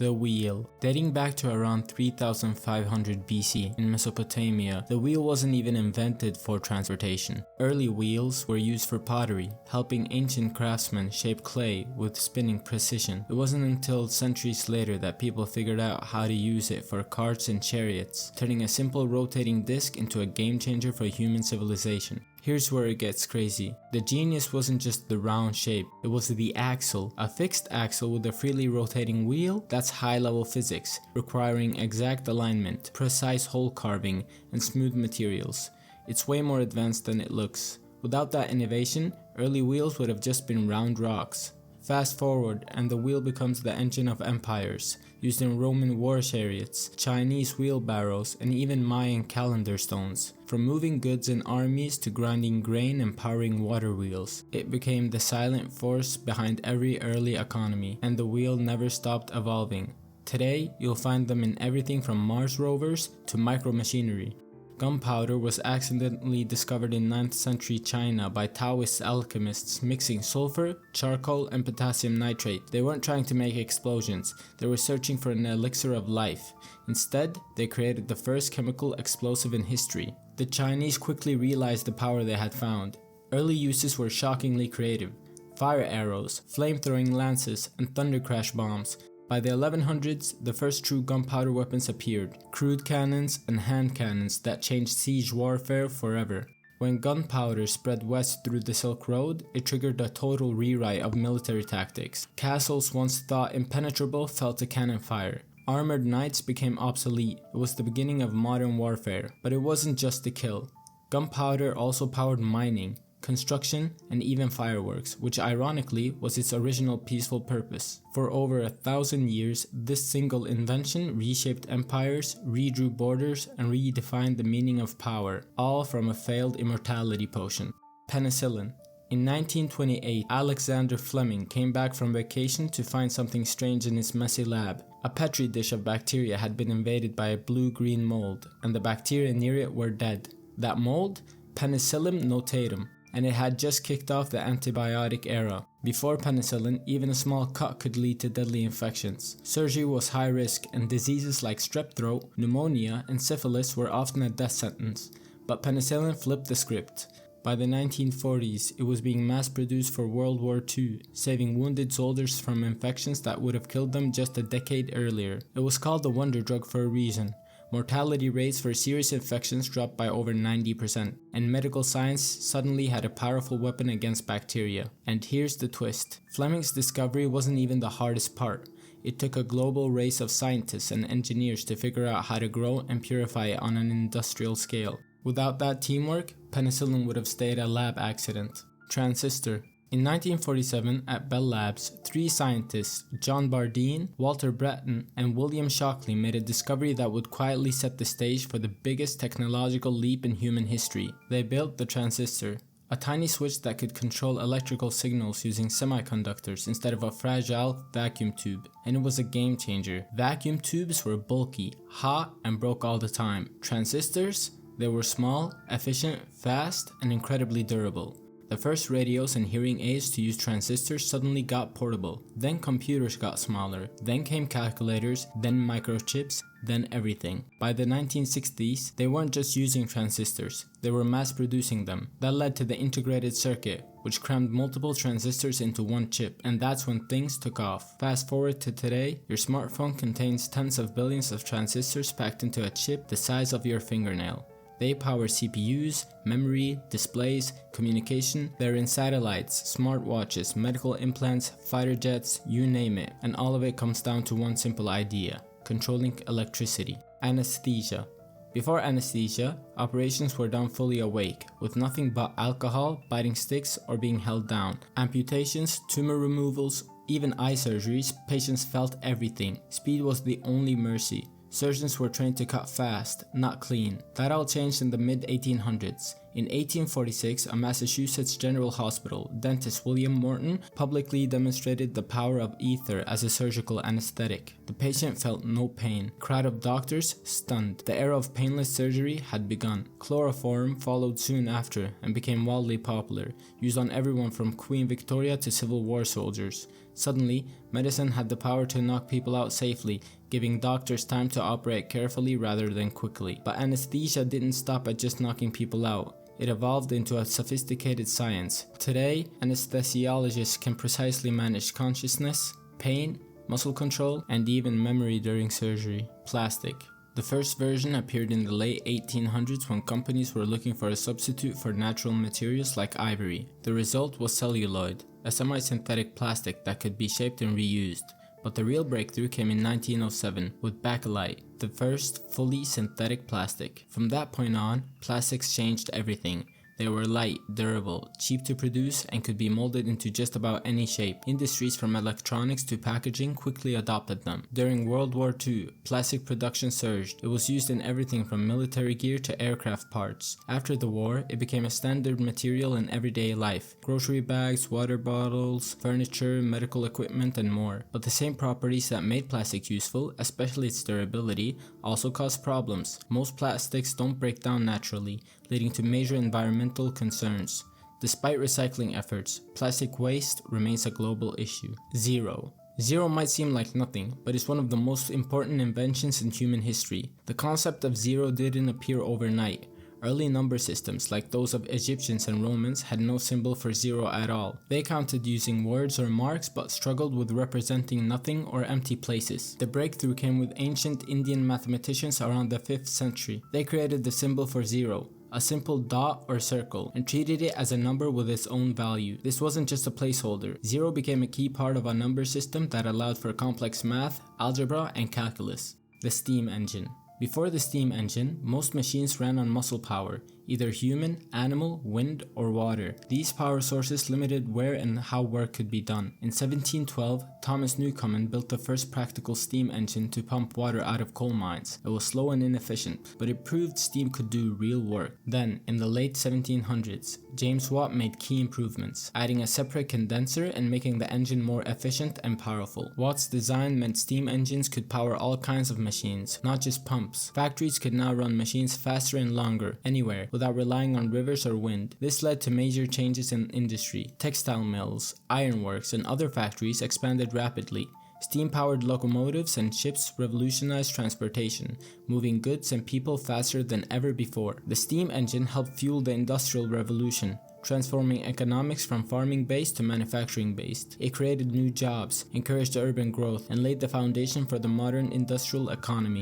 The wheel. Dating back to around 3500 BC in Mesopotamia, the wheel wasn't even invented for transportation. Early wheels were used for pottery, helping ancient craftsmen shape clay with spinning precision. It wasn't until centuries later that people figured out how to use it for carts and chariots, turning a simple rotating disc into a game changer for human civilization. Here's where it gets crazy. The genius wasn't just the round shape, it was the axle. A fixed axle with a freely rotating wheel? That's high-level physics, requiring exact alignment, precise hole carving, and smooth materials. It's way more advanced than it looks. Without that innovation, early wheels would have just been round rocks. Fast forward, and the wheel becomes the engine of empires, used in Roman war chariots, Chinese wheelbarrows, and even Mayan calendar stones. From moving goods and armies to grinding grain and powering water wheels, it became the silent force behind every early economy, and the wheel never stopped evolving. Today, you'll find them in everything from Mars rovers to micromachinery. Gunpowder was accidentally discovered in 9th century China by Taoist alchemists mixing sulfur, charcoal, and potassium nitrate. They weren't trying to make explosions, they were searching for an elixir of life. Instead, they created the first chemical explosive in history. The Chinese quickly realized the power they had found. Early uses were shockingly creative. Fire arrows, flame-throwing lances, and thunder crash bombs. By the 1100s, the first true gunpowder weapons appeared, crude cannons and hand cannons that changed siege warfare forever. When gunpowder spread west through the Silk Road, it triggered a total rewrite of military tactics. Castles once thought impenetrable fell to cannon fire. Armored knights became obsolete. It was the beginning of modern warfare. But it wasn't just to kill. Gunpowder also powered mining, construction, and even fireworks, which ironically was its original peaceful purpose. For over 1,000 years, this single invention reshaped empires, redrew borders, and redefined the meaning of power, all from a failed immortality potion. Penicillin. In 1928, Alexander Fleming came back from vacation to find something strange in his messy lab. A petri dish of bacteria had been invaded by a blue-green mold, and the bacteria near it were dead. That mold? Penicillium notatum. And it had just kicked off the antibiotic era. Before penicillin, even a small cut could lead to deadly infections. Surgery was high risk, and diseases like strep throat, pneumonia, and syphilis were often a death sentence. But penicillin flipped the script. By the 1940s, it was being mass-produced for World War II, saving wounded soldiers from infections that would have killed them just a decade earlier. It was called the wonder drug for a reason. Mortality rates for serious infections dropped by over 90%, and medical science suddenly had a powerful weapon against bacteria. And here's the twist. Fleming's discovery wasn't even the hardest part. It took a global race of scientists and engineers to figure out how to grow and purify it on an industrial scale. Without that teamwork, penicillin would have stayed a lab accident. Transistor. In 1947, at Bell Labs, 3 scientists, John Bardeen, Walter Brattain, and William Shockley made a discovery that would quietly set the stage for the biggest technological leap in human history. They built the transistor, a tiny switch that could control electrical signals using semiconductors instead of a fragile vacuum tube, and it was a game changer. Vacuum tubes were bulky, hot, and broke all the time. Transistors? They were small, efficient, fast, and incredibly durable. The first radios and hearing aids to use transistors suddenly got portable. Then computers got smaller. Then came calculators, then microchips, then everything. By the 1960s, they weren't just using transistors, they were mass producing them. That led to the integrated circuit, which crammed multiple transistors into one chip, and that's when things took off. Fast forward to today, your smartphone contains tens of billions of transistors packed into a chip the size of your fingernail. They power CPUs, memory, displays, communication. They're in satellites, smartwatches, medical implants, fighter jets, you name it. And all of it comes down to one simple idea: controlling electricity. Anesthesia. Before anesthesia, operations were done fully awake, with nothing but alcohol, biting sticks, or being held down. Amputations, tumor removals, even eye surgeries, patients felt everything. Speed was the only mercy. Surgeons were trained to cut fast, not clean. That all changed in the mid-1800s. In 1846, a Massachusetts General Hospital, dentist William Morton publicly demonstrated the power of ether as a surgical anesthetic. The patient felt no pain. A crowd of doctors stunned. The era of painless surgery had begun. Chloroform followed soon after and became wildly popular, used on everyone from Queen Victoria to Civil War soldiers. Suddenly, medicine had the power to knock people out safely, giving doctors time to operate carefully rather than quickly. But anesthesia didn't stop at just knocking people out. It evolved into a sophisticated science. Today, anesthesiologists can precisely manage consciousness, pain, muscle control, and even memory during surgery. Plastic. The first version appeared in the late 1800s when companies were looking for a substitute for natural materials like ivory. The result was celluloid, a semi-synthetic plastic that could be shaped and reused. But the real breakthrough came in 1907 with bakelite, the first fully synthetic plastic. From that point on, plastics changed everything. They were light, durable, cheap to produce, and could be molded into just about any shape. Industries from electronics to packaging quickly adopted them. During World War II, plastic production surged. It was used in everything from military gear to aircraft parts. After the war, it became a standard material in everyday life. Grocery bags, water bottles, furniture, medical equipment, and more. But the same properties that made plastic useful, especially its durability, also caused problems. Most plastics don't break down naturally, leading to major environmental concerns. Despite recycling efforts, plastic waste remains a global issue. Zero. Zero might seem like nothing, but it's one of the most important inventions in human history. The concept of zero didn't appear overnight. Early number systems, like those of Egyptians and Romans, had no symbol for zero at all. They counted using words or marks but struggled with representing nothing or empty places. The breakthrough came with ancient Indian mathematicians around the 5th century. They created the symbol for zero, a simple dot or circle, and treated it as a number with its own value. This wasn't just a placeholder. Zero became a key part of a number system that allowed for complex math, algebra, and calculus. The steam engine. Before the steam engine, most machines ran on muscle power, either human, animal, wind, or water. These power sources limited where and how work could be done. In 1712, Thomas Newcomen built the first practical steam engine to pump water out of coal mines. It was slow and inefficient, but it proved steam could do real work. Then, in the late 1700s, James Watt made key improvements, adding a separate condenser and making the engine more efficient and powerful. Watt's design meant steam engines could power all kinds of machines, not just pumps. Factories could now run machines faster and longer, anywhere, without relying on rivers or wind. This led to major changes in industry. Textile mills, ironworks, and other factories expanded rapidly. Steam-powered locomotives and ships revolutionized transportation, moving goods and people faster than ever before. The steam engine helped fuel the Industrial Revolution, transforming economics from farming-based to manufacturing-based. It created new jobs, encouraged urban growth, and laid the foundation for the modern industrial economy.